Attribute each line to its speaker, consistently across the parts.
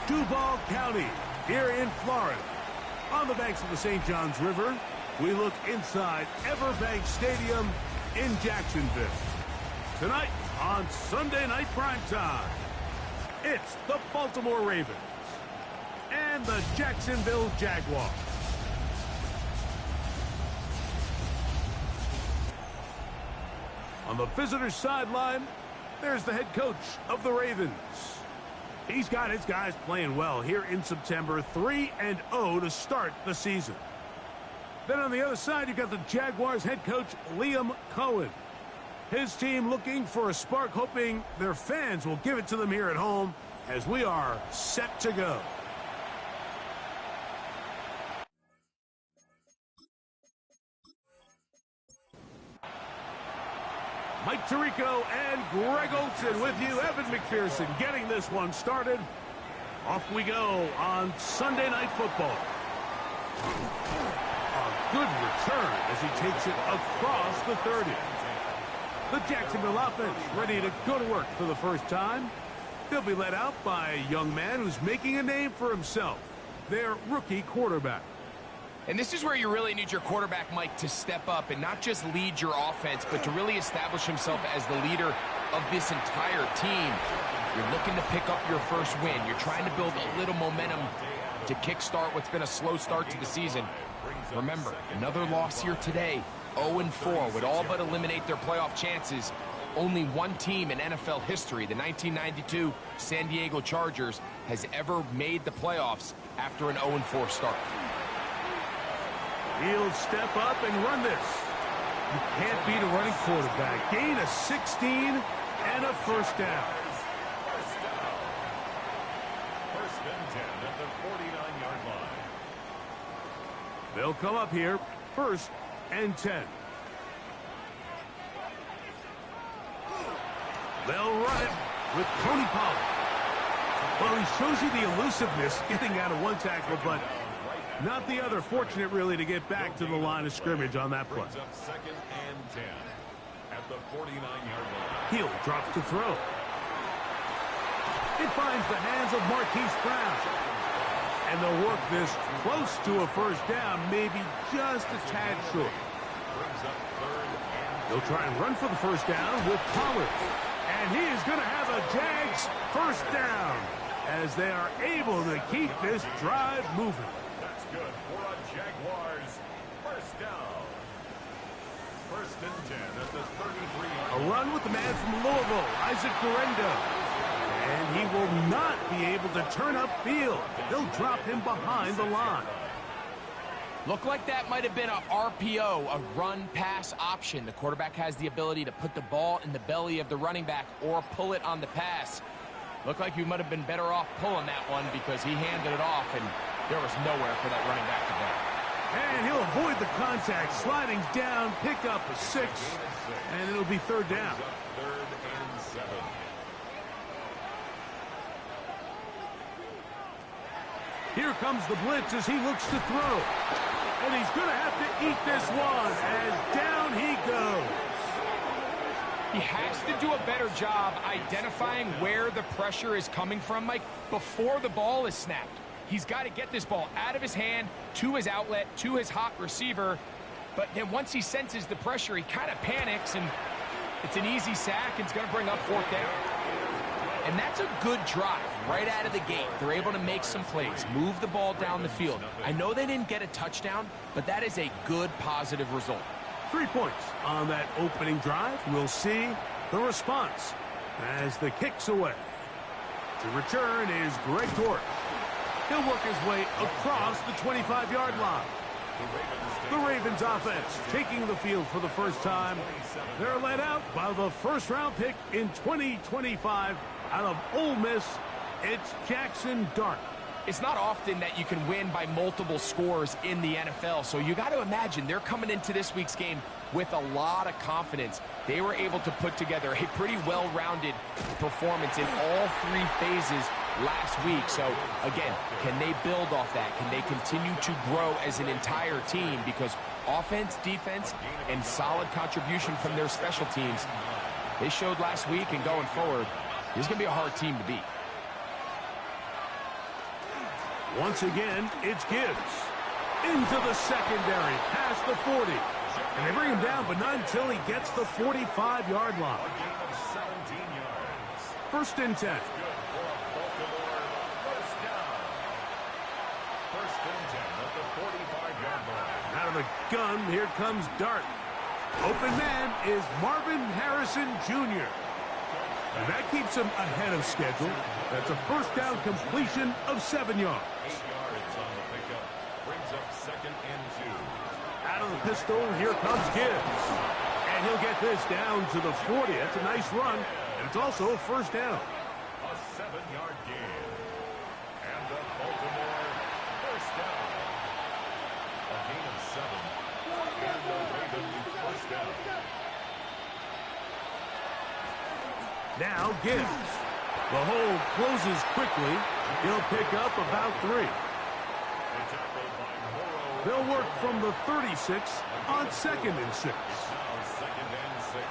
Speaker 1: Duval County, here in Florida. On the banks of the St. Johns River, we look inside Everbank Stadium in Jacksonville. Tonight on Sunday Night Primetime, it's the Baltimore Ravens and the Jacksonville Jaguars. On the visitor's sideline, there's the head coach of the Ravens. He's got his guys playing well here in September, 3-0 to start the season. Then on the other side, you've got the Jaguars head coach, Liam Cohen. His team looking for a spark, hoping their fans will give it to them here at home as we are set to go. Mike Tirico and Greg Olsen with you. Evan McPherson getting this one started. Off we go on Sunday Night Football. A good return as he takes it across the 30. The Jacksonville offense ready to go to work for the first time. They'll be led out by a young man who's making a name for himself, their rookie quarterback.
Speaker 2: And this is where you really need your quarterback, Mike, to step up and not just lead your offense, but to really establish himself as the leader of this entire team. You're looking to pick up your first win. You're trying to build a little momentum to kickstart what's been a slow start to the season. Remember, another loss here today, 0-4, would all but eliminate their playoff chances. Only one team in NFL history, the 1992 San Diego Chargers, has ever made the playoffs after an 0-4 start.
Speaker 1: He'll step up and run this. You can't beat a running quarterback. Gain of 16 and a first down.
Speaker 3: First and 10 at the 49-yard line.
Speaker 1: They'll come up here, first and 10. They'll run it with Tony Pollard. Well, he shows you the elusiveness getting out of one tackle, but not the other. Fortunate, really, to get back to the line of scrimmage on that play.
Speaker 3: Second and 10 at the 49-yard line.
Speaker 1: Hill drops to throw. It finds the hands of Marquise Brown. And they'll work this close to a first down, maybe just a tad short. They'll try and run for the first down with Pollard. And he is going to have a Jags first down as they are able to keep this drive moving.
Speaker 3: That's good for a Jaguars first down. First and 10 at the 33-yard line.
Speaker 1: A run with the man from Louisville, Isaac Guerendo. And he will not be able to turn upfield. They'll drop him behind the line.
Speaker 2: Looked like that might have been a RPO, a run-pass option. The quarterback has the ability to put the ball in the belly of the running back or pull it on the pass. Looked like he might have been better off pulling that one because he handed it off, and there was nowhere for that running back to go.
Speaker 1: And he'll avoid the contact, sliding down, pick up a 6, and it'll be third down.
Speaker 3: Third and 7.
Speaker 1: Here comes the blitz as he looks to throw. And he's going to have to eat this one as down he goes.
Speaker 2: He has to do a better job identifying where the pressure is coming from, Mike, before the ball is snapped. He's got to get this ball out of his hand, to his outlet, to his hot receiver. But then once he senses the pressure, he kind of panics, and it's an easy sack, and it's going to bring up fourth down. And that's a good drive right out of the gate. They're able to make some plays, move the ball down the field. I know they didn't get a touchdown, but that is a good, positive result.
Speaker 1: 3 points on that opening drive. We'll see the response as the kick's away. To return is Greg Dortch. He'll work his way across the 25-yard line. The Ravens offense taking the field for the first time. They're led out by the first-round pick in 2025 out of Ole Miss. It's Jackson Dart.
Speaker 2: It's not often that you can win by multiple scores in the NFL, so you got to imagine they're coming into this week's game with a lot of confidence. They were able to put together a pretty well-rounded performance in all 3 phases last week. So, again, can they build off that? Can they continue to grow as an entire team? Because offense, defense, and solid contribution from their special teams, they showed last week, and going forward, this is going to be a hard team to beat.
Speaker 1: Once again, it's Gibbs. Into the secondary, past the 40. And they bring him down, but not until he gets the 45-yard line.
Speaker 3: A gain of 17 yards.
Speaker 1: First and 10.
Speaker 3: Good for a Baltimore first down. First and 10 at the 45-yard line.
Speaker 1: Out of the gun, here comes Dart. Open man is Marvin Harrison Jr. And that keeps him ahead of schedule. That's a first down completion of 7 yards.
Speaker 3: 8 yards on the pickup. Brings up second and 2.
Speaker 1: Out of the pistol, here comes Gibbs. And he'll get this down to the 40. That's a nice run. And it's also a first down.
Speaker 3: A 7-yard gain. And the Baltimore first down. A gain of 7. And the Ravens first down.
Speaker 1: Now Gibbs. The hole closes quickly. He'll pick up about 3. They'll work from the 36 on second and 6.
Speaker 3: Now second and 6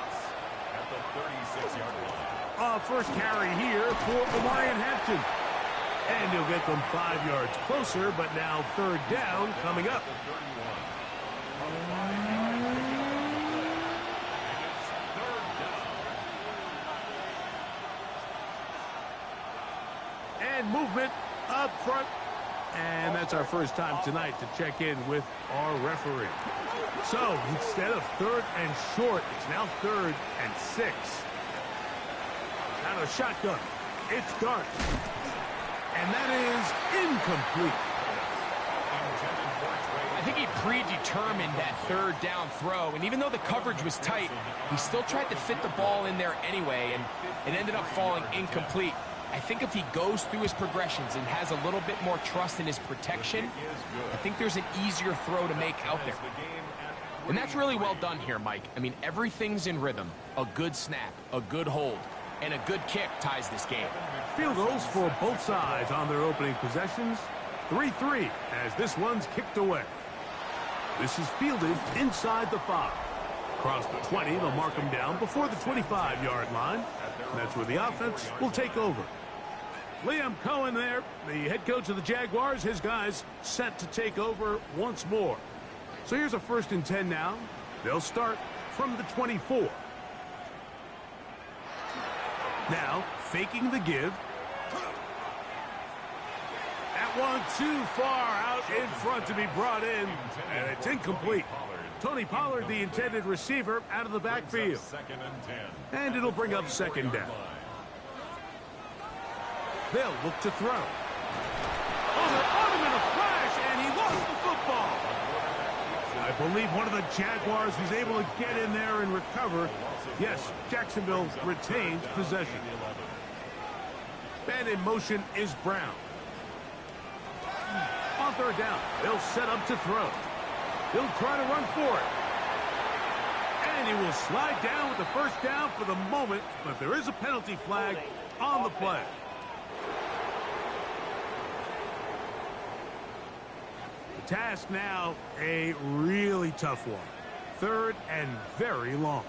Speaker 3: at the 36-yard line.
Speaker 1: First carry here for Omarion Hampton. And he'll get them 5 yards closer, but now third down coming up.
Speaker 3: The 31. It's third down.
Speaker 1: And movement up front. And that's our first time tonight to check in with our referee. So instead of third and short, it's now third and 6. Out of shotgun, it's Dart. And that is incomplete.
Speaker 2: I think he predetermined that third down throw, and even though the coverage was tight, he still tried to fit the ball in there anyway, and it ended up falling incomplete. I think if he goes through his progressions and has a little bit more trust in his protection, I think there's an easier throw to make out there. And that's really well done here, Mike. I mean, everything's in rhythm. A good snap, a good hold, and a good kick ties this game.
Speaker 1: Field goals for both sides on their opening possessions. 3-3 as this one's kicked away. This is fielded inside the 5. Across the 20, they'll mark them down before the 25-yard line. And that's where the offense will take over. Liam Cohen there, the head coach of the Jaguars. His guys set to take over once more. So here's a first and 10 now. They'll start from the 24. Now, faking the give. That one too far out in front to be brought in, and it's incomplete. Tony Pollard, the intended receiver, out of the backfield.
Speaker 3: Second and 10.
Speaker 1: And it'll bring up second down. They'll look to throw. Oh, they're on him in a flash, and he lost the football. I believe one of the Jaguars was able to get in there and recover. Yes, Jacksonville retains possession. And in motion is Brown. On third down, they'll set up to throw. He'll try to run for it. And he will slide down with the first down for the moment, but there is a penalty flag on the play. The task now, a really tough one. Third and very long.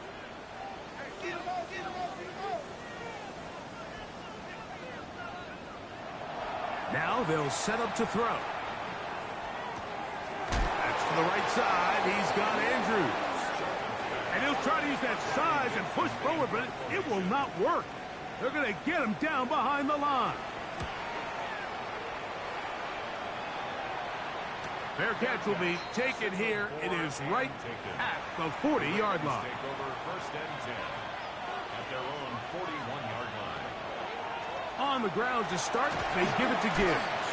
Speaker 1: Now they'll set up to throw. That's to the right side. He's got Andrews. And he'll try to use that size and push forward, but it will not work. They're going to get him down behind the line. Fair catch will be taken here. It is right at the 40-yard line.
Speaker 3: Take over first and 10 at their own 41-yard line.
Speaker 1: On the ground to start, they give it to Gibbs.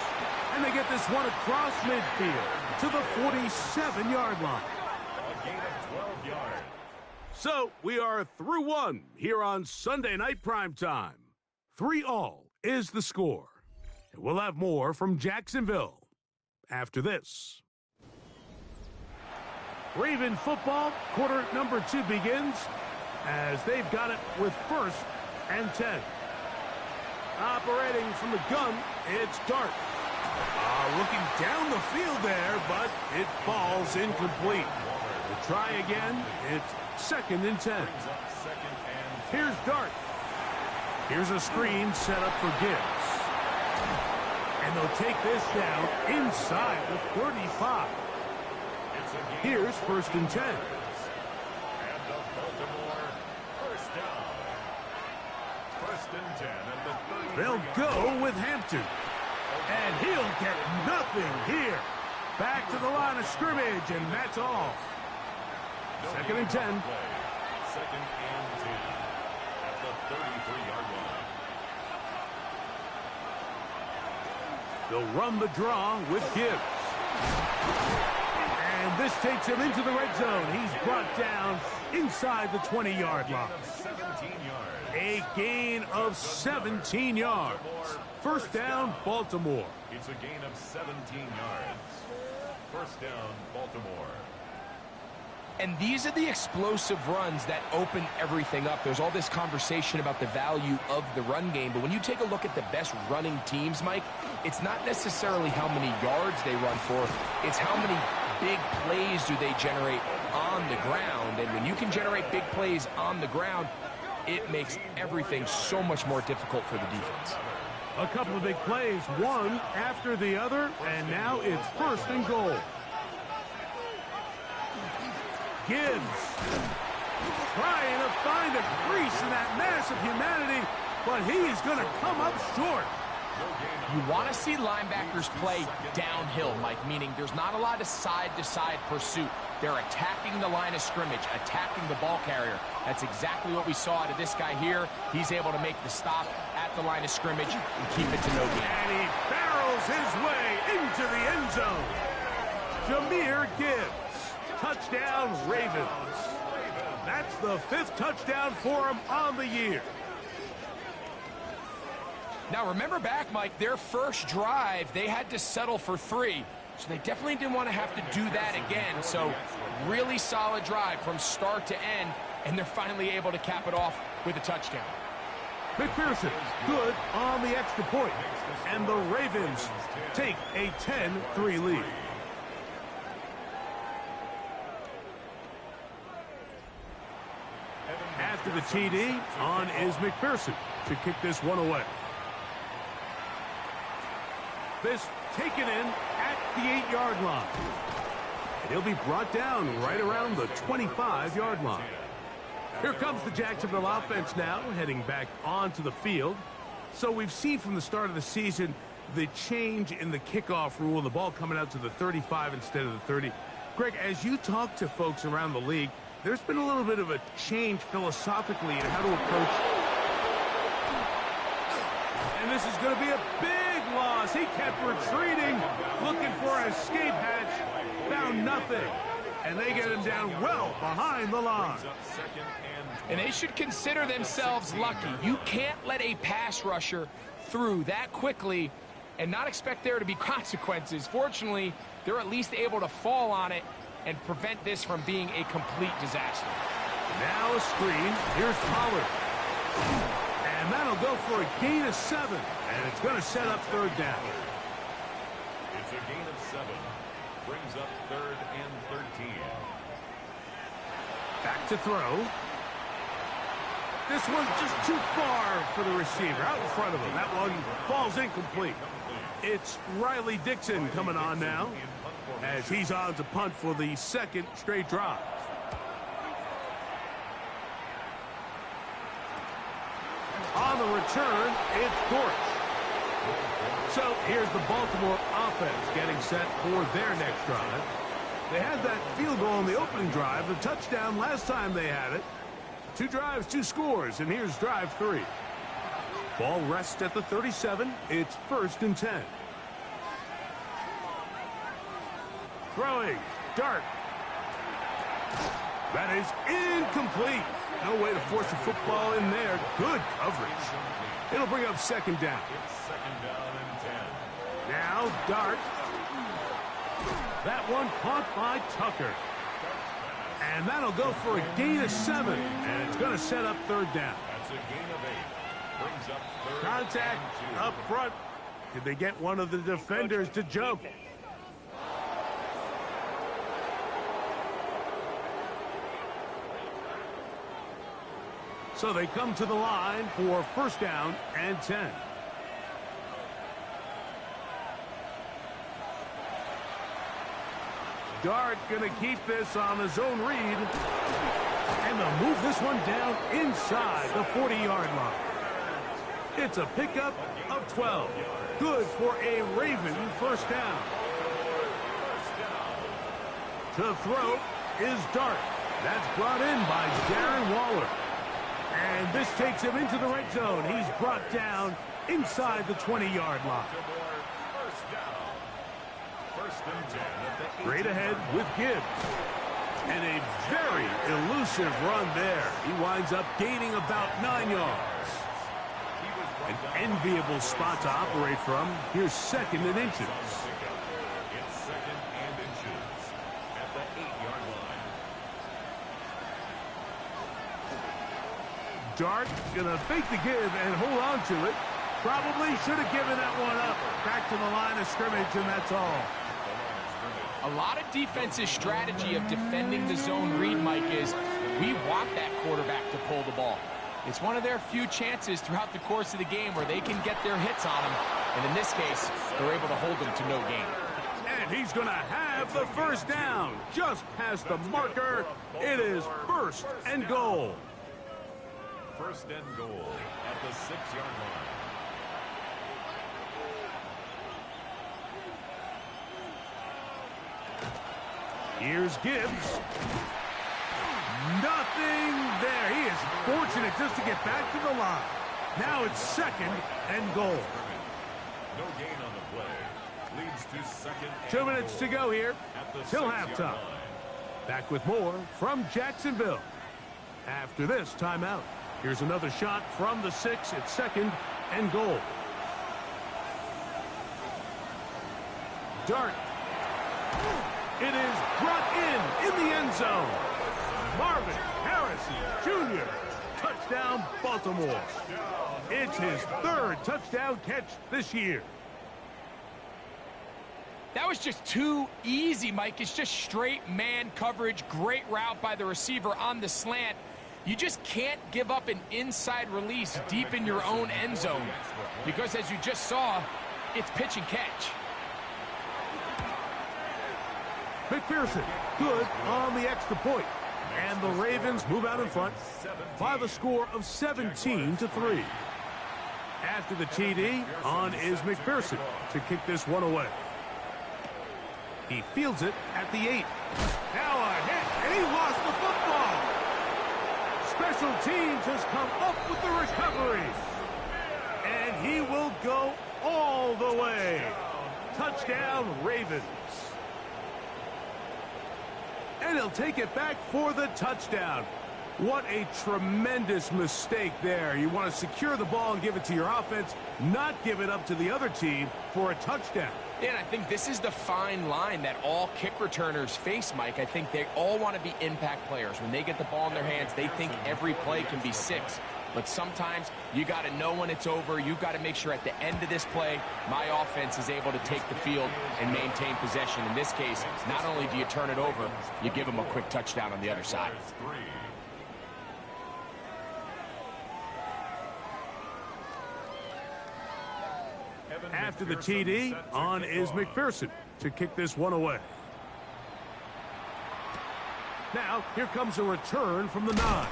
Speaker 1: And they get this one across midfield to the 47-yard line.
Speaker 3: A gain of 12 yards.
Speaker 1: So we are through one here on Sunday Night Primetime. 3-all is the score. And we'll have more from Jacksonville after this. Raven football, quarter number 2 begins as they've got it with first and 10. Operating from the gun, it's Dart. Looking down the field there, but it falls incomplete. We'll try again. It's second and 10. Here's Dart. Here's a screen set up for Gibbs. And they'll take this down inside the 35. Here's 1st and 10.
Speaker 3: And the Baltimore first down. 1st and 10 at the 30.
Speaker 1: They'll go with Hampton. And he'll get nothing here. Back to the line of scrimmage, and that's off. 2nd and 10.
Speaker 3: 2nd and 10 at the 33-yard line.
Speaker 1: They'll run the draw with Gibbs. And this takes him into the red zone. He's brought down inside the 20-yard line.
Speaker 3: 17 yards.
Speaker 1: A gain of 17 yards. 1st down, Baltimore.
Speaker 3: It's a gain of 17 yards. 1st down, Baltimore.
Speaker 2: And these are the explosive runs that open everything up. There's all this conversation about the value of the run game, but when you take a look at the best running teams, Mike, it's not necessarily how many yards they run for, it's how many big plays do they generate on the ground. And when you can generate big plays on the ground, it makes everything so much more difficult for the defense.
Speaker 1: A couple of big plays, one after the other, and now it's 1st and goal. Gibbs trying to find a crease in that mass of humanity, but he's going to come up short.
Speaker 2: You want to see linebackers play downhill, Mike, meaning there's not a lot of side-to-side pursuit. They're attacking the line of scrimmage, attacking the ball carrier. That's exactly what we saw out of this guy here. He's able to make the stop at the line of scrimmage and keep it to no gain.
Speaker 1: And he barrels his way into the end zone. Jahmyr Gibbs. Touchdown, Ravens. That's the 5th touchdown for him on the year.
Speaker 2: Now, remember back, Mike, their first drive, they had to settle for 3. So they definitely didn't want to have to do that again. So really solid drive from start to end, and they're finally able to cap it off with a touchdown.
Speaker 1: McPherson, good on the extra point. And the Ravens take a 10-3 lead. After the TD, on is McPherson to kick this one away. This taken in at the 8-yard line. And he'll be brought down right around the 25-yard line. Here comes the Jacksonville offense now, heading back onto the field. So we've seen from the start of the season the change in the kickoff rule, the ball coming out to the 35 instead of the 30. Greg, as you talk to folks around the league, there's been a little bit of a change philosophically in how to approach. And this is going to be a big loss. He kept retreating, looking for an escape hatch, found nothing. And they get him down well behind the line.
Speaker 2: And they should consider themselves lucky. You can't let a pass rusher through that quickly and not expect there to be consequences. Fortunately, they're at least able to fall on it and prevent this from being a complete disaster.
Speaker 1: Now a screen. Here's Pollard. And that'll go for a gain of 7. And it's going to set up 3rd down.
Speaker 3: It's a gain of 7. Brings up 3rd and 13.
Speaker 1: Back to throw. This one's just too far for the receiver. Out in front of him. That one falls incomplete. It's Riley Dixon coming on now, as he's on to punt for the 2nd straight drive. On the return, it's Dortch. So here's the Baltimore offense getting set for their next drive. They had that field goal on the opening drive, the touchdown last time they had it. 2 drives, 2 scores, and here's drive 3. Ball rests at the 37. It's 1st and 10. Throwing. Dart. That is incomplete. No way to force the football in there. Good coverage. It'll bring up 2nd down.
Speaker 3: It's 2nd down and 10.
Speaker 1: Now Dart. That one caught by Tucker. And that'll go for a gain of 7. And it's going to set up 3rd down.
Speaker 3: That's a gain of 8. Brings up 3rd
Speaker 1: Contact
Speaker 3: and 2.
Speaker 1: up front. Did they get one of the defenders to jump? So they come to the line for 1st down and 10. Dart going to keep this on the zone read. And they'll move this one down inside the 40-yard line. It's a pickup of 12. Good for a Raven first down. To throw is Dart. That's brought in by Darren Waller. And this takes him into the red zone. He's brought down inside the 20-yard line. Straight ahead with Gibbs. And a very elusive run there. He winds up gaining about 9 yards. An enviable spot to operate from. Here's second and inches.
Speaker 3: It's second and inches at the 8-yard line.
Speaker 1: Dart gonna fake the give and hold on to it. Probably should have given that one up. Back to the line of scrimmage, and that's all.
Speaker 2: A lot of defense's strategy of defending the zone read, Mike, is we want that quarterback to pull the ball. It's one of their few chances throughout the course of the game where they can get their hits on him. And in this case, they're able to hold him to no gain.
Speaker 1: And he's going to have the first down. Just past the marker. It is first and goal.
Speaker 3: First and goal at the 6-yard line.
Speaker 1: Here's Gibbs. Nothing there. He is fortunate just to get back to the line. Now it's second and goal.
Speaker 3: No gain on the play. Leads to second and
Speaker 1: 2 minutes to go here till
Speaker 3: 6-yard
Speaker 1: halftime.
Speaker 3: line.
Speaker 1: Back with more from Jacksonville. After this timeout, here's another shot from the 6 at second and goal. Dart. It is brought in the end zone. Marvin Harrison Jr. Touchdown, Baltimore. It's his third touchdown catch this year.
Speaker 2: That was just too easy, Mike. It's just straight man coverage. Great route by the receiver on the slant. You just can't give up an inside release deep in your own end zone because, as you just saw, it's pitch and catch.
Speaker 1: McPherson, good on the extra point. And the Ravens move out in front by the score of 17-3. After the TD, on is McPherson to kick this one away. He fields it at the 8. Now a hit, and he lost the football. Special teams has come up with the recovery. And he will go all the way. Touchdown, Ravens. And he'll take it back for the touchdown. What a tremendous mistake there. You want to secure the ball and give it to your offense, not give it up to the other team for a touchdown.
Speaker 2: And I think this is the fine line that all kick returners face, Mike. I think they all want to be impact players. When they get the ball in their hands, they think every play can be 6. But sometimes you got to know when it's over. You've got to make sure at the end of this play, my offense is able to take the field and maintain possession. In this case, not only do you turn it over, you give them a quick touchdown on the other side.
Speaker 1: After the TD, on is McPherson to kick this one away. Now, here comes a return from the 9.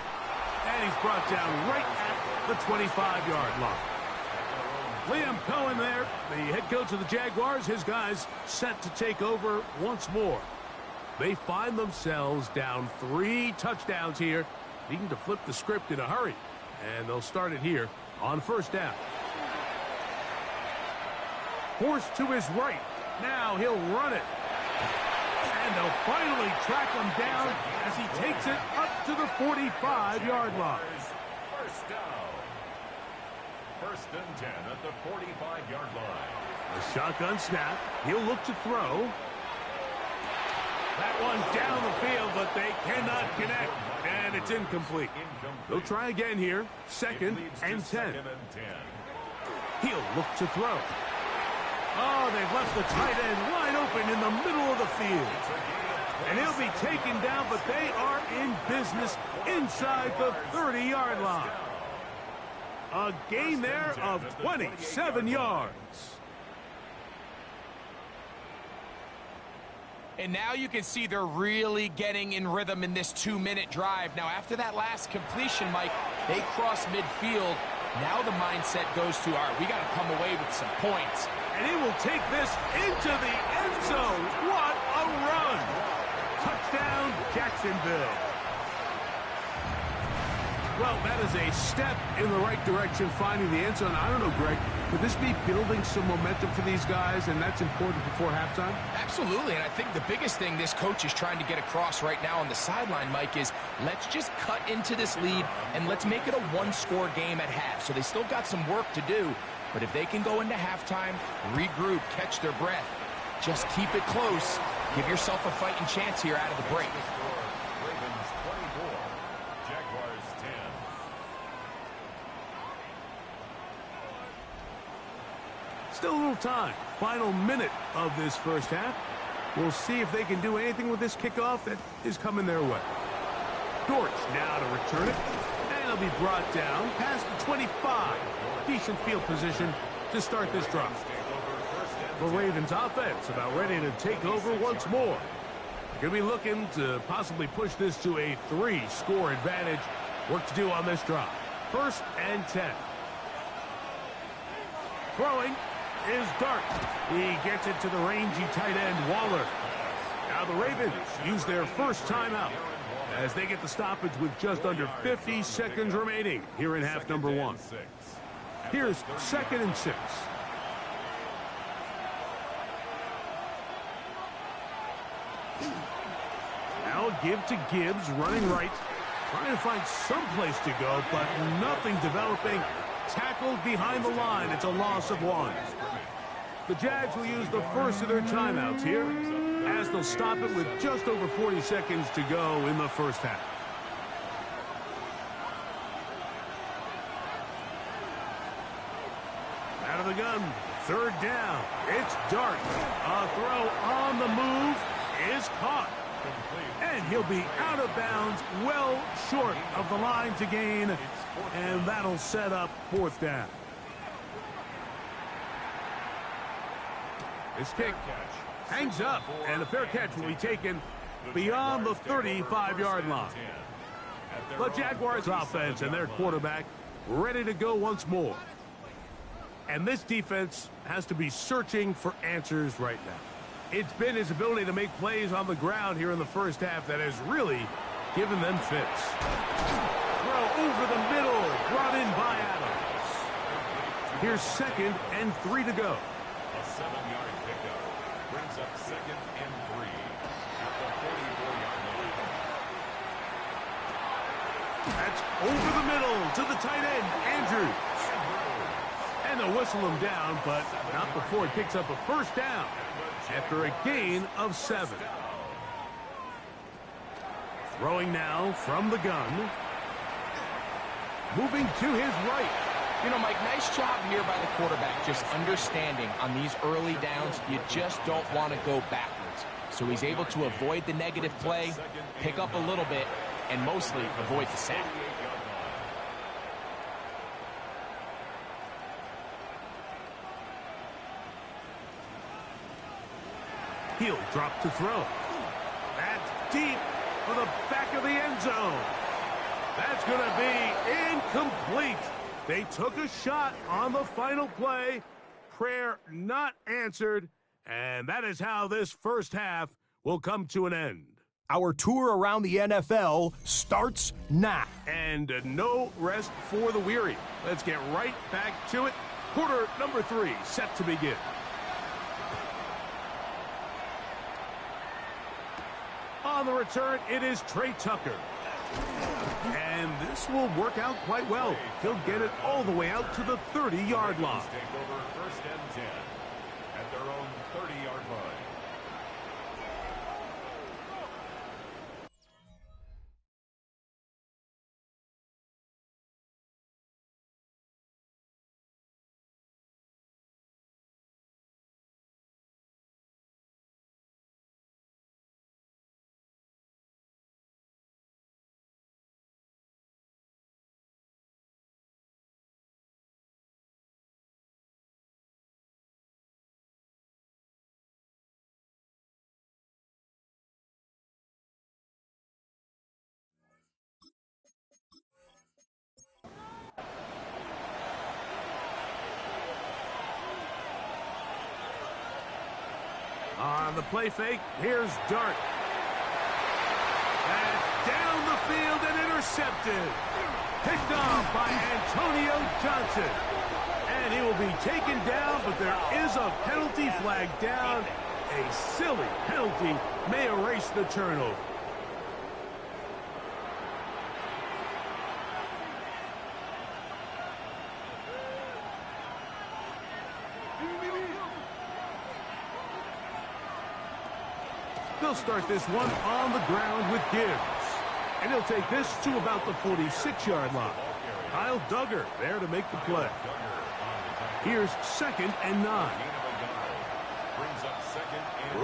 Speaker 1: And he's brought down right at the 25-yard line. Liam Cohen there, the head coach of the Jaguars. His guys set to take over once more. They find themselves down 3 touchdowns here, needing to flip the script in a hurry. And they'll start it here on first down. Forced to his right. Now he'll run it. And they'll finally track him down as he takes it up to the 45-yard line.
Speaker 3: First down. First and 10 at the 45-yard line.
Speaker 1: A shotgun snap. He'll look to throw. That one down the field, but they cannot connect. And it's incomplete. They'll try again here. Second and 10. He'll look to throw. Oh, they've left the tight end wide open in the middle of the field. And he'll be taken down, but they are in business inside the 30-yard line. A gain there of 27 yards.
Speaker 2: And now you can see they're really getting in rhythm in this 2-minute drive. Now, after that last completion, Mike, they cross midfield. Now the mindset goes to, all right, we got to come away with some points.
Speaker 1: And he will take this into the end zone. What a run! Touchdown, Jacksonville. Well, that is a step in the right direction, finding the end zone. I don't know, Greg, could this be building some momentum for these guys, and that's important before halftime?
Speaker 2: Absolutely, and I think the biggest thing this coach is trying to get across right now on the sideline, Mike, is let's just cut into this lead, and let's make it a one-score game at half. So they still got some work to do, but if they can go into halftime, regroup, catch their breath, just keep it close, give yourself a fighting chance here out of the break.
Speaker 3: Ravens 24, Jaguars 10.
Speaker 1: Still a little time. Final minute of this first half. We'll see if they can do anything with this kickoff that is coming their way. Dortch now to return it. And it'll be brought down past the 25. Decent field position to start this drive. The Ravens offense about ready to take over once more. Going to be looking to possibly push this to a 3-score advantage. Work to do on this drive. 1st and 10. Throwing is Dart. He gets it to the rangy tight end, Waller. Now the Ravens use their first timeout as they get the stoppage with just under 50 seconds remaining here in half number 1. Here's 2nd and 6. Now a give to Gibbs, running right. Trying to find some place to go, but nothing developing. Tackled behind the line. It's a loss of 1. The Jags will use the first of their timeouts here as they'll stop it with just over 40 seconds to go in the first half. Out of the gun, 3rd down. It's Dart. A throw on the move is caught. And he'll be out of bounds, well short of the line to gain, and that'll set up 4th down. This kick hangs up, and a fair catch will be taken beyond the 35-yard line. The Jaguars offense and their quarterback ready to go once more. And this defense has to be searching for answers right now. It's been his ability to make plays on the ground here in the first half that has really given them fits. Throw over the middle, brought in by Adams. Here's 2nd and 3 to go.
Speaker 3: A 7-yard pickup brings up 2nd and 3 at the 44-yard line.
Speaker 1: That's over the middle to the tight end, Andrews. And they'll whistle him down, but not before he picks up a 1st down after a gain of 7. Throwing now from the gun. Moving to his right.
Speaker 2: You know, Mike, nice job here by the quarterback, just understanding on these early downs, you just don't want to go backwards. So he's able to avoid the negative play, pick up a little bit, and mostly avoid the sack.
Speaker 1: He'll drop to throw. That's deep for the back of the end zone. That's going to be incomplete. They took a shot on the final play. Prayer not answered. And that is how this first half will come to an end.
Speaker 4: Our tour around the NFL starts now.
Speaker 1: And no rest for the weary. Let's get right back to it. Quarter number 3 set to begin. On the return, it is Trey Tucker. And this will work out quite well. He'll get it all the way out to the 30-yard line.
Speaker 3: Take over 1st and 10 at their own 30-yard line.
Speaker 1: On the play fake, here's Dart. That's down the field and intercepted. Picked off by Antonio Johnson. And he will be taken down, but there is a penalty flag down. A silly penalty may erase the turnover. They'll start this one on the ground with Gibbs. And he'll take this to about the 46-yard line. Kyle Duggar there to make the play. Here's 2nd and 9.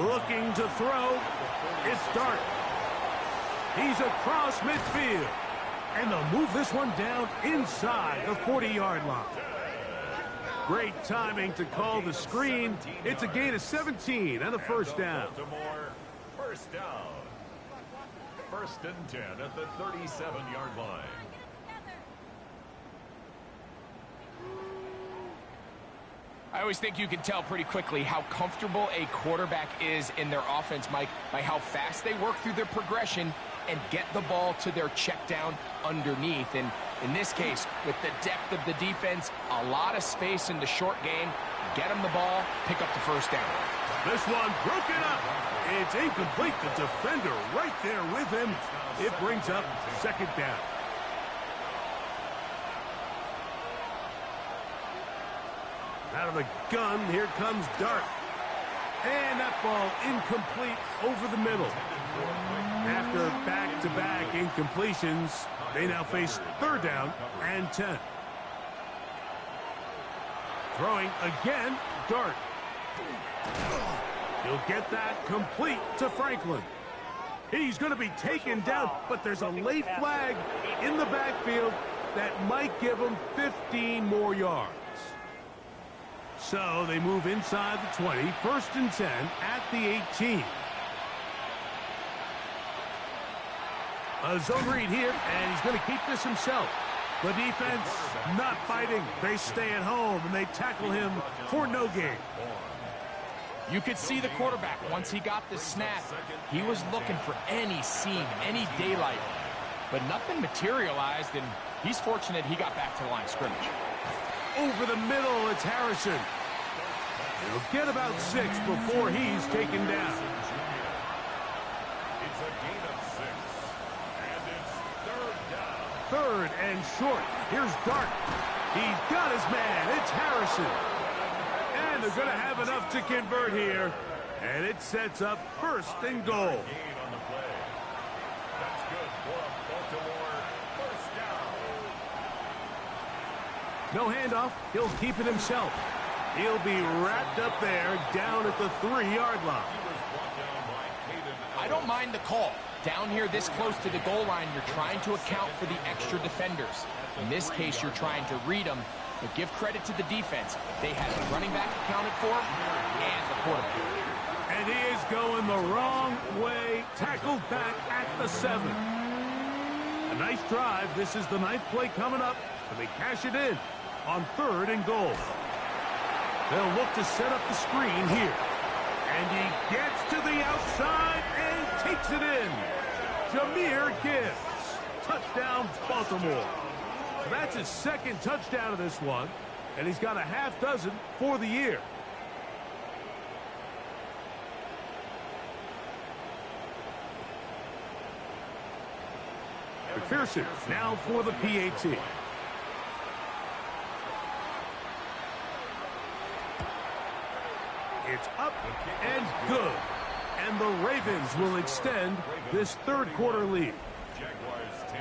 Speaker 1: Looking to throw. It's Dart. He's across midfield. And they'll move this one down inside the 40-yard line. Great timing to call the screen. It's a gain of 17 and a first down.
Speaker 3: First down. 1st and 10 at the 37-yard line.
Speaker 2: I always think you can tell pretty quickly how comfortable a quarterback is in their offense, Mike, by how fast they work through their progression and get the ball to their check down underneath. And in this case, with the depth of the defense, a lot of space in the short game, get them the ball, pick up the first down.
Speaker 1: This one broken up. It's incomplete. The defender right there with him. It brings up 2nd down. Out of the gun, here comes Dart. And that ball incomplete over the middle. After back-to-back incompletions, they now face 3rd down and 10. Throwing again, Dart. He'll get that complete to Franklin. He's going to be taken down, but there's a late flag in the backfield that might give him 15 more yards. So they move inside the 20, 1st and 10 at the 18. A zone read here, and he's going to keep this himself. The defense not fighting. They stay at home, and they tackle him for no gain.
Speaker 2: You could see the quarterback, once he got the snap, he was looking for any seam, any daylight. But nothing materialized, and he's fortunate he got back to the line of scrimmage.
Speaker 1: Over the middle, it's Harrison. He'll get about 6 before he's taken down.
Speaker 3: It's a gain of 6. And it's 3rd down.
Speaker 1: 3rd and short. Here's Dart. He's got his man. It's Harrison. And they're going to have enough to convert here. And it sets up 1st and goal.
Speaker 3: Gain on the play. That's good for a Baltimore 1st down.
Speaker 1: No handoff. He'll keep it himself. He'll be wrapped up there down at the 3-yard line.
Speaker 2: I don't mind the call. Down here this close to the goal line, you're trying to account for the extra defenders. In this case, you're trying to read them, but give credit to the defense. They had the running back accounted for and the quarterback.
Speaker 1: And he is going the wrong way. Tackled back at the 7. A nice drive. This is the 9th play coming up, and they cash it in on 3rd and goal. They'll look to set up the screen here. And he gets to the outside and takes it in. Jahmyr Gibbs. Touchdown, Baltimore. So that's his 2nd touchdown of this one. And he's got a half dozen for the year. McPherson now for the PAT. It's up and good. And the Ravens will extend this 3rd quarter lead.
Speaker 3: Jaguars 10.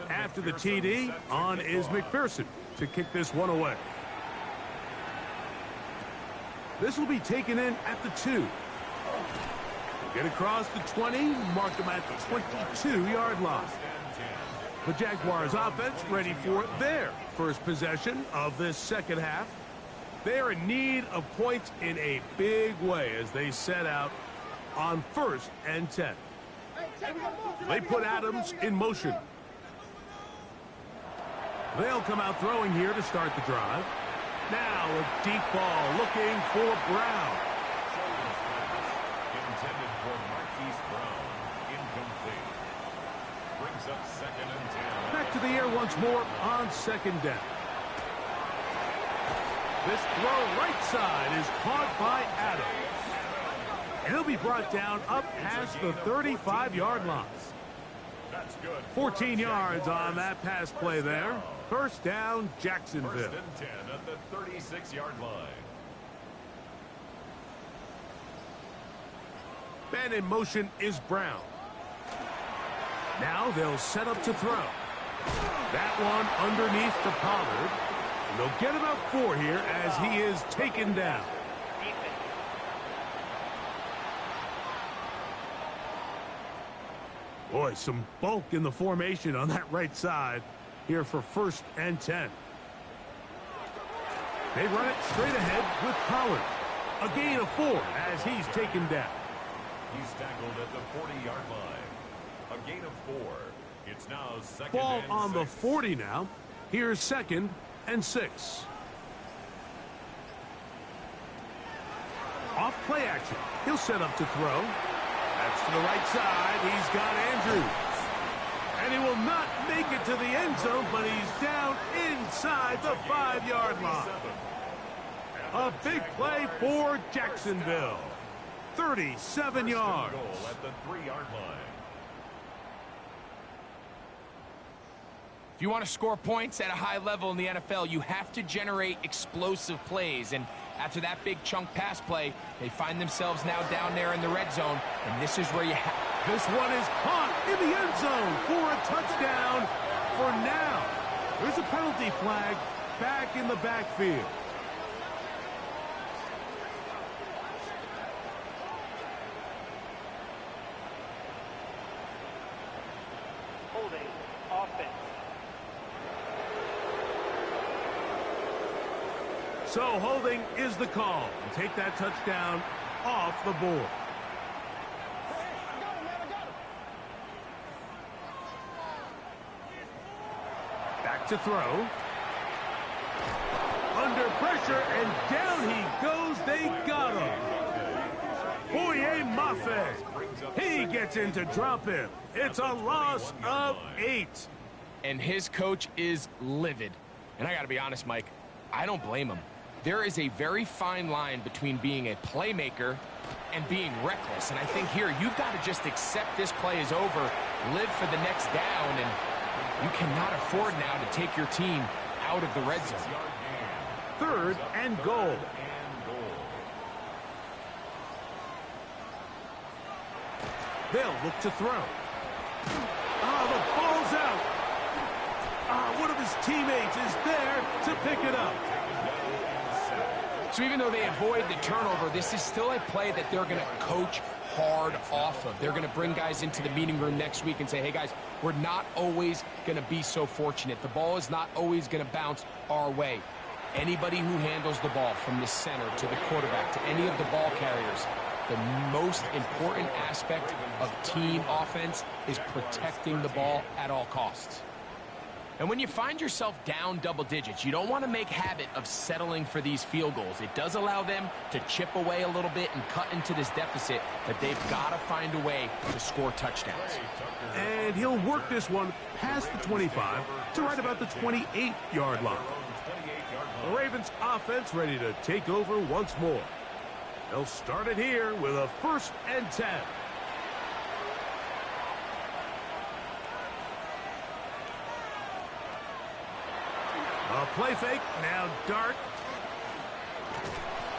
Speaker 1: After the TD, on is McPherson to kick this one away. This will be taken in at the 2. Get across the 20, mark them at the 22-yard line. The Jaguars offense ready for their first possession of this 2nd half. They are in need of points in a big way as they set out on 1st and 10. They put Adams in motion. They'll come out throwing here to start the drive. Now a deep ball looking for Brown.
Speaker 3: Intended for Marquise Brown. Incomplete. Brings up 2nd and 10.
Speaker 1: Back to the air once more on 2nd down. This throw right side is caught by Adams. And he'll be brought down up past the 35-yard line.
Speaker 3: That's good.
Speaker 1: 14 yards on that pass play there. First down, Jacksonville.
Speaker 3: 1st and 10 at the 36-yard line.
Speaker 1: Man in motion is Brown. Now they'll set up to throw. That one underneath to Pollard. And they'll get about 4 here as he is taken down. Boy, some bulk in the formation on that right side here for 1st and 10. They run it straight ahead with Pollard. A gain of 4 as he's taken down.
Speaker 3: He's tackled at the 40-yard line. A gain of 4. It's now 2nd
Speaker 1: Ball
Speaker 3: and
Speaker 1: on
Speaker 3: 6.
Speaker 1: the 40 now. Here's 2nd and 6. Off play action. He'll set up to throw. That's to the right side. He's got Andrews. And he will not make it to the end zone, but he's down inside the 5-yard line. A big play for Jacksonville. 37 yards.
Speaker 3: Goal at the 3-yard line.
Speaker 2: If you want to score points at a high level in the NFL, you have to generate explosive plays. And after that big chunk pass play, they find themselves now down there in the red zone. And this is where you have...
Speaker 1: This one is caught in the end zone for a touchdown for now. There's a penalty flag back in the backfield.
Speaker 5: Holding offense.
Speaker 1: So holding is the call. And take that touchdown off the board. Back to throw. Under pressure, and down he goes. They got him. Boye Mafe. He gets in to drop him. It's a loss of 8.
Speaker 2: And his coach is livid. And I got to be honest, Mike, I don't blame him. There is a very fine line between being a playmaker and being reckless. And I think here you've got to just accept this play is over, live for the next down, and you cannot afford now to take your team out of the red zone.
Speaker 1: 3rd and goal. They'll look to throw. The ball's out. One of his teammates is there to pick it up.
Speaker 2: So even though they avoid the turnover, this is still a play that they're going to coach hard off of. They're going to bring guys into the meeting room next week and say, hey, guys, we're not always going to be so fortunate. The ball is not always going to bounce our way. Anybody who handles the ball from the center to the quarterback to any of the ball carriers, the most important aspect of team offense is protecting the ball at all costs. And when you find yourself down double digits, you don't want to make habit of settling for these field goals. It does allow them to chip away a little bit and cut into this deficit, but they've got to find a way to score touchdowns.
Speaker 1: And he'll work this one past the 25 to right about the 28-yard line. The Ravens offense ready to take over once more. They'll start it here with a 1st and 10. A play fake, now Dart.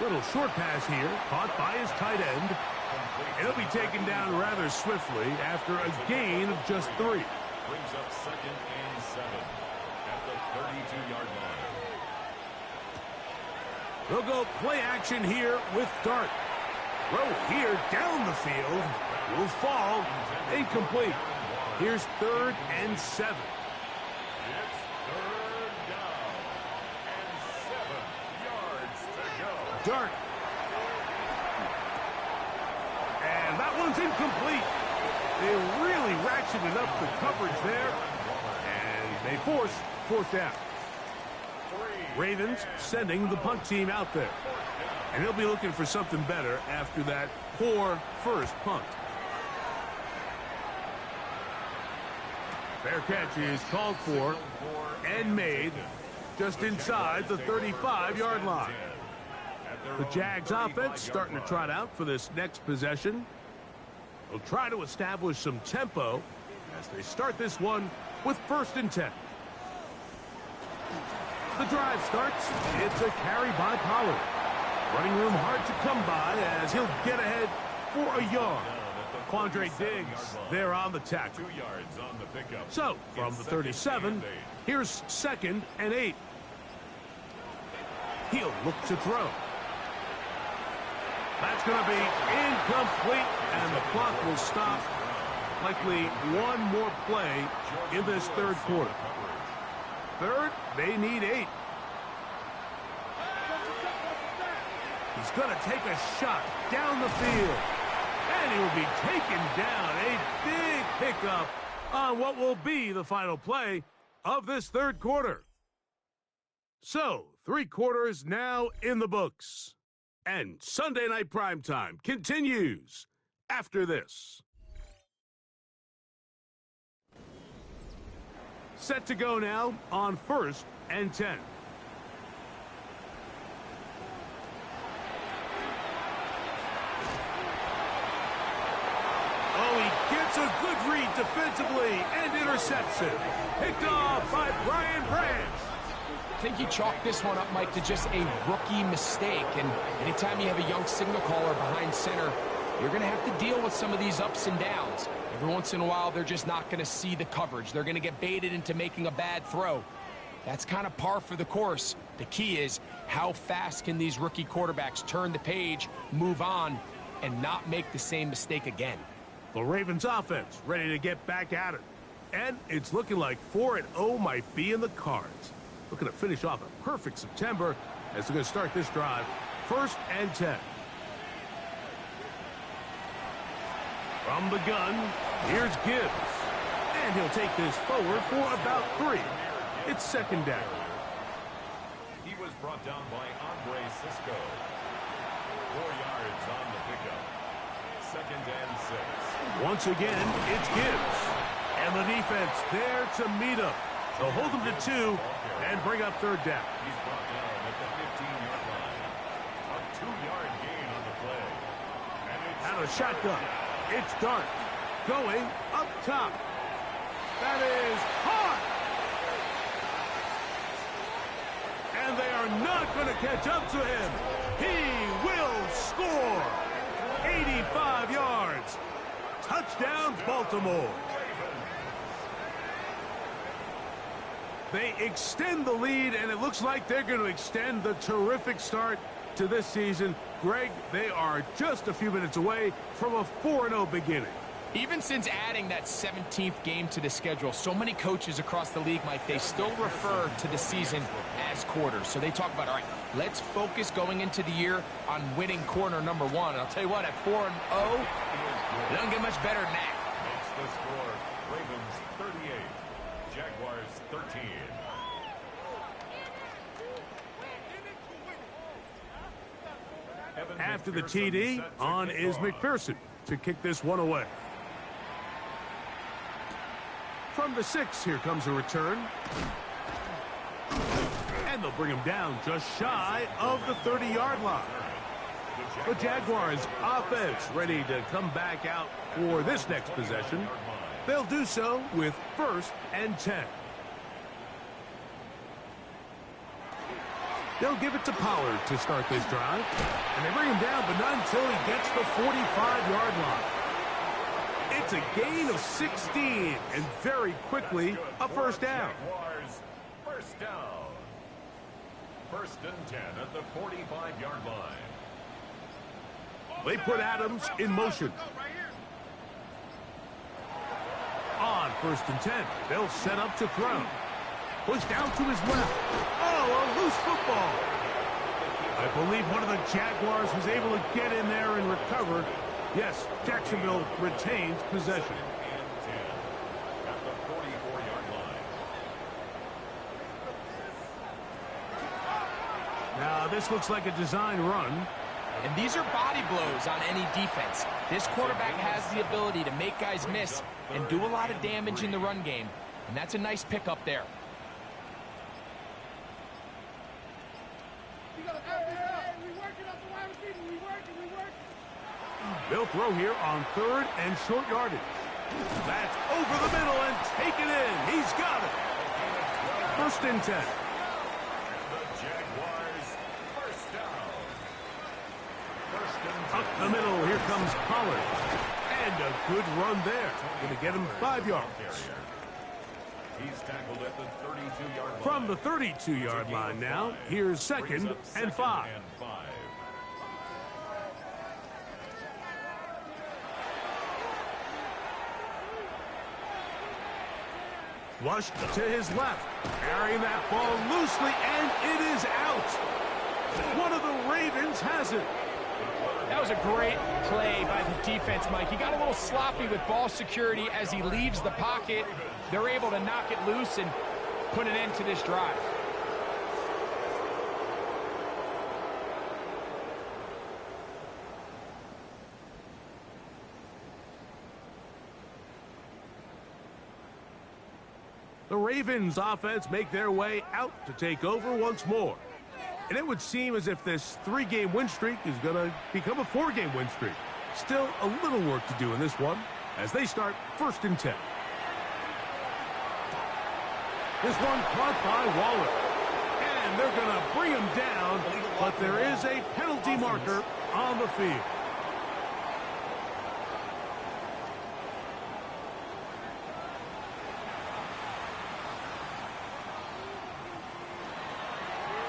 Speaker 1: Little short pass here, caught by his tight end. And he'll be taken down rather swiftly after a gain of just 3.
Speaker 3: Brings up 2nd and 7 at the 32-yard line.
Speaker 1: They'll go play action here with Dart. Throw here down the field. Will fall. Incomplete. Here's 3rd and 7.
Speaker 3: It's 3rd down and 7 yards to go.
Speaker 1: Dart. And that one's incomplete. They really ratcheted up the coverage there. And they force fourth down. Ravens sending the punt team out there. And he'll be looking for something better after that poor first punt. Fair catch is called for and made just inside the 35-yard line. The Jags offense starting to trot out for this next possession. They'll try to establish some tempo as they start this one with 1st and 10. The drive starts. It's a carry by Pollard. Running room hard to come by as he'll get ahead for a yard. Quandre Diggs there on the tackle.
Speaker 3: 2 yards on the pickup.
Speaker 1: So, from the 37, here's 2nd and 8. He'll look to throw. That's going to be incomplete, and the clock will stop. Likely one more play in this 3rd quarter. 3rd, they need 8. He's going to take a shot down the field. And he will be taken down. A big pickup on what will be the final play of this 3rd quarter. So, 3 quarters now in the books. And Sunday Night Primetime continues after this. Set to go now on 1st and 10. Oh, he gets a good read defensively and intercepts it. Picked off by Brian Branch.
Speaker 2: I think you chalk this one up, Mike, to just a rookie mistake. And anytime you have a young signal caller behind center, you're going to have to deal with some of these ups and downs. Every once in a while, they're just not going to see the coverage. They're going to get baited into making a bad throw. That's kind of par for the course. The key is how fast can these rookie quarterbacks turn the page, move on, and not make the same mistake again.
Speaker 1: The Ravens offense ready to get back at it. And it's looking like 4-0 might be in the cards. Looking to finish off a perfect September as they're going to start this drive. 1st and 10. From the gun, here's Gibbs. And he'll take this forward for about 3. It's 2nd down.
Speaker 3: He was brought down by Andre Cisco. 4 yards on the pickup. 2nd and 6.
Speaker 1: Once again, it's Gibbs. And the defense there to meet him. They'll hold him to 2 and bring up 3rd down.
Speaker 3: He's brought down at the 15-yard line. A 2-yard gain on the play.
Speaker 1: Out of shotgun. It's Dart going up top. That is hard. And they are not going to catch up to him. He will score. 85 yards. Touchdown, Baltimore. They extend the lead, and it looks like they're going to extend the terrific start to this season. Greg, they are just a few minutes away from a 4-0 beginning.
Speaker 2: Even since adding that 17th game to the schedule, so many coaches across the league, Mike, they still refer to the season as quarters. So they talk about, all right, let's focus going into the year on winning quarter number 1. And I'll tell you what, at 4-0, it doesn't get much better than that.
Speaker 3: Makes the score Ravens 38, Jaguars 13.
Speaker 1: After the TD, on is McPherson to kick this one away. From the 6, here comes a return. And they'll bring him down just shy of the 30-yard line. The Jaguars offense ready to come back out for this next possession. They'll do so with 1st and 10. They'll give it to Pollard to start this drive. And they bring him down, but not until he gets the 45-yard line. It's a gain of 16, and very quickly, a 1st down.
Speaker 3: Jaguars, 1st down. 1st and 10 at the 45-yard line.
Speaker 1: They put Adams in motion. On 1st and 10, they'll set up to throw. Pushed out to his left. Oh, a loose football. I believe one of the Jaguars was able to get in there and recover. Yes, Jacksonville retains possession.
Speaker 3: And 10 at the 44-yard line.
Speaker 1: Now, this looks like a design run.
Speaker 2: And these are body blows on any defense. This quarterback has the ability to make guys miss and do a lot of damage in the run game. And that's a nice pickup there.
Speaker 1: They'll throw here on 3rd and short yardage. That's over the middle and taken in. He's got it. 1st and 10. Up the middle, here comes Pollard. And a good run there. Going to get him 5 yards.
Speaker 3: He's tackled at the 32-yard line.
Speaker 1: From the 32-yard line now, here's 2nd and 5. Flushed to his left. Carrying that ball loosely, and it is out. One of the Ravens has it.
Speaker 2: That was a great play by the defense, Mike. He got a little sloppy with ball security as he leaves the pocket. They're able to knock it loose and put an end to this drive.
Speaker 1: The Ravens offense make their way out to take over once more. And it would seem as if this 3-game win streak is going to become a 4-game win streak. Still a little work to do in this one as they start 1st and 10. This one caught by Waller. And they're going to bring him down, but there is a penalty marker on the field.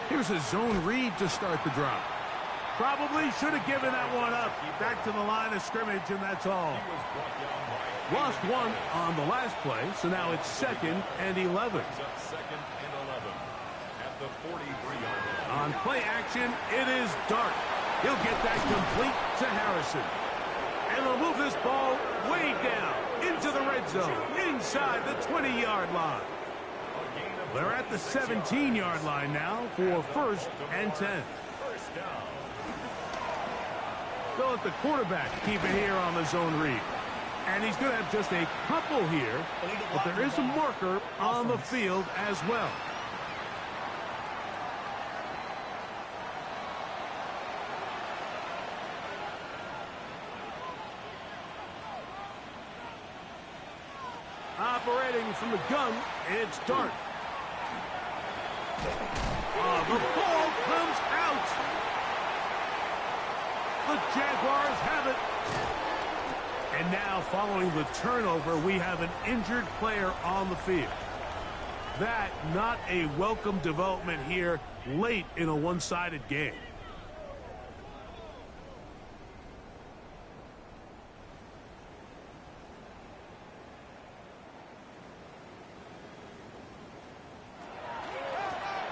Speaker 1: Here's a zone read to start the drive. Probably should have given that one up. Back to the line of scrimmage, and that's all. Lost one on the last play, so now it's 2nd and 11. On play action, it is Dart. He'll get that complete to Harrison. And they'll move this ball way down into the red zone, inside the 20-yard line. They're at the 17-yard line now for 1st and 10. They'll let the quarterback keep it here on the zone read. And he's going to have just a couple here, but there is a marker on the field as well. Operating from the gun, it's Dart. The ball comes out. The Jaguars have it. And now, following the turnover, we have an injured player on the field. That not a welcome development here late in a one-sided game.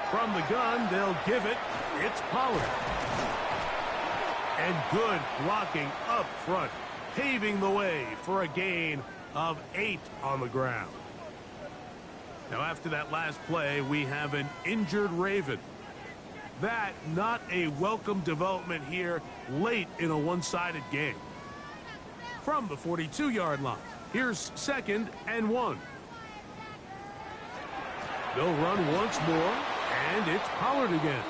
Speaker 1: From the gun, they'll give it. It's Pollard. And good blocking up front, paving the way for a gain of 8 on the ground. Now, after that last play, we have an injured Raven. That not a welcome development here late in a one-sided game. From the 42-yard line, here's 2nd and 1. They'll run once more. And it's Pollard again.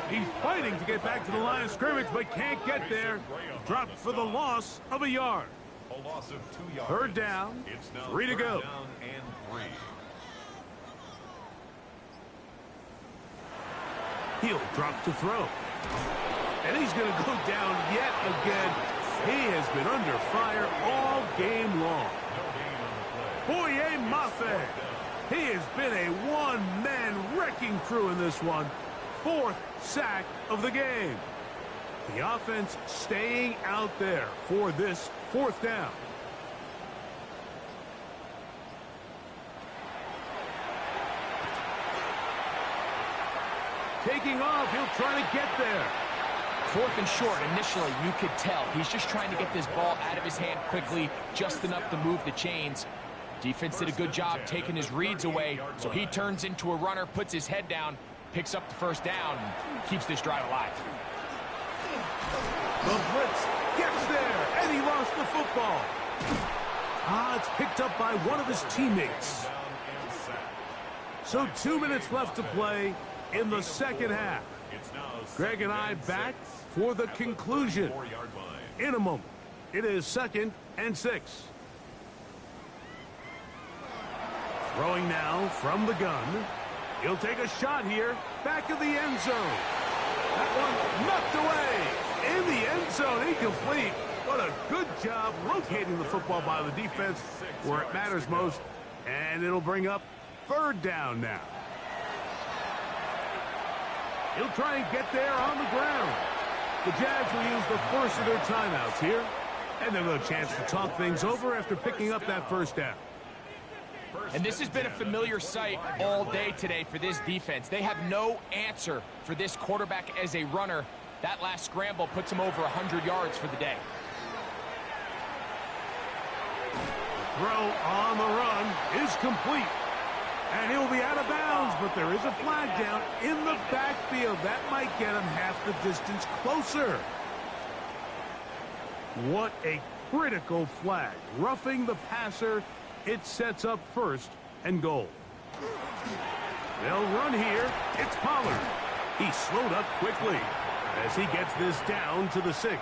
Speaker 1: He's fighting to get back to the line of scrimmage, but can't get there. Dropped for the loss of a yard.
Speaker 3: A loss of 2 yards.
Speaker 1: 3rd down, 3 to go.
Speaker 3: Down and 3.
Speaker 1: He'll drop to throw. And he's going to go down yet again. He has been under fire all game long. Boye Mafe. He has been a one-man wrecking crew in this one. 4th sack of the game. The offense staying out there for this 4th down. Taking off, he'll try to get there.
Speaker 2: 4th and short. Initially, you could tell he's just trying to get this ball out of his hand quickly, just enough to move the chains. Defense did a good job taking his reads away, so he turns into a runner, puts his head down, picks up the first down and keeps this drive alive.
Speaker 1: The blitz gets there, and he lost the football. It's picked up by one of his teammates. So 2 minutes left to play in the second half. Greg and I back for the conclusion in a moment. It is 2nd and 6. Throwing now from the gun. He'll take a shot here. Back of the end zone. That one knocked away. In the end zone. Incomplete. What a good job locating the football by the defense where it matters most. And it'll bring up 3rd down now. He'll try and get there on the ground. The Jags will use the first of their timeouts here. And they'll have a chance to talk things over after picking up that first down.
Speaker 2: And this has been a familiar sight all day today for this defense. They have no answer for this quarterback as a runner. That last scramble puts him over 100 yards for the day.
Speaker 1: The throw on the run is complete. And he'll be out of bounds, but there is a flag down in the backfield. That might get him half the distance closer. What a critical flag. Roughing the passer. It sets up 1st and goal. They'll run here. It's Pollard. He slowed up quickly as he gets this down to the 6.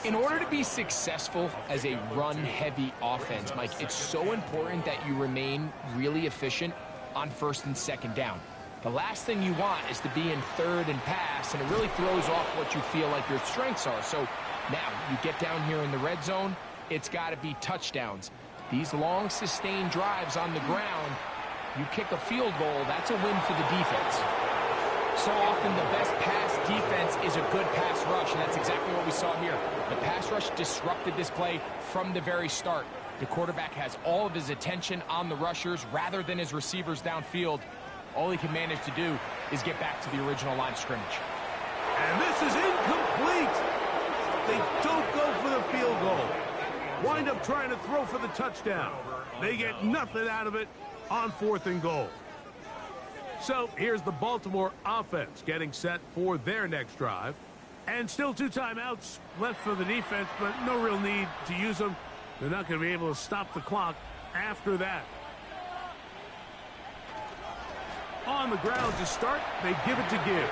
Speaker 2: In order to be successful as a run-heavy offense, Mike, it's so important that you remain really efficient on 1st and 2nd down. The last thing you want is to be in 3rd and pass, and it really throws off what you feel like your strengths are. So now you get down here in the red zone, it's got to be touchdowns. These long, sustained drives on the ground, you kick a field goal, that's a win for the defense. So often the best pass defense is a good pass rush, and that's exactly what we saw here. The pass rush disrupted this play from the very start. The quarterback has all of his attention on the rushers rather than his receivers downfield. All he can manage to do is get back to the original line of scrimmage.
Speaker 1: And this is incomplete. They don't go for the field goal. Wind up trying to throw for the touchdown. They get nothing out of it on 4th and goal. So here's the Baltimore offense getting set for their next drive. And still 2 timeouts left for the defense, but no real need to use them. They're not going to be able to stop the clock after that. On the ground to start, they give it to Gibbs.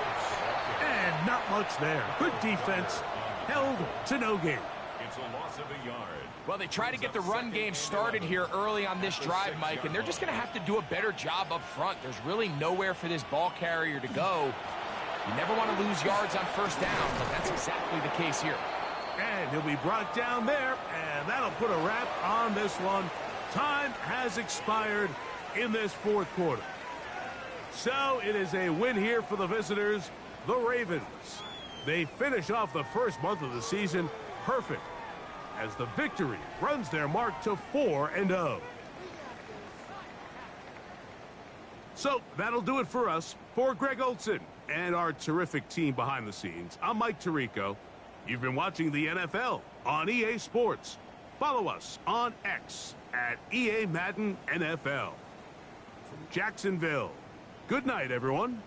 Speaker 1: And not much there. Good defense, held to no gain.
Speaker 3: It's a loss of a yard.
Speaker 2: Well, they try to get the run game started here early on this drive, Mike, and they're just going to have to do a better job up front. There's really nowhere for this ball carrier to go. You never want to lose yards on 1st down, but that's exactly the case here.
Speaker 1: And he'll be brought down there, and that'll put a wrap on this one. Time has expired in this 4th quarter. So it is a win here for the visitors, the Ravens. They finish off the first month of the season perfect, as the victory runs their mark to 4-0. So that'll do it for us. For Greg Olsen and our terrific team behind the scenes, I'm Mike Tirico. You've been watching the NFL on EA Sports. Follow us on X at EA Madden NFL. From Jacksonville, good night, everyone.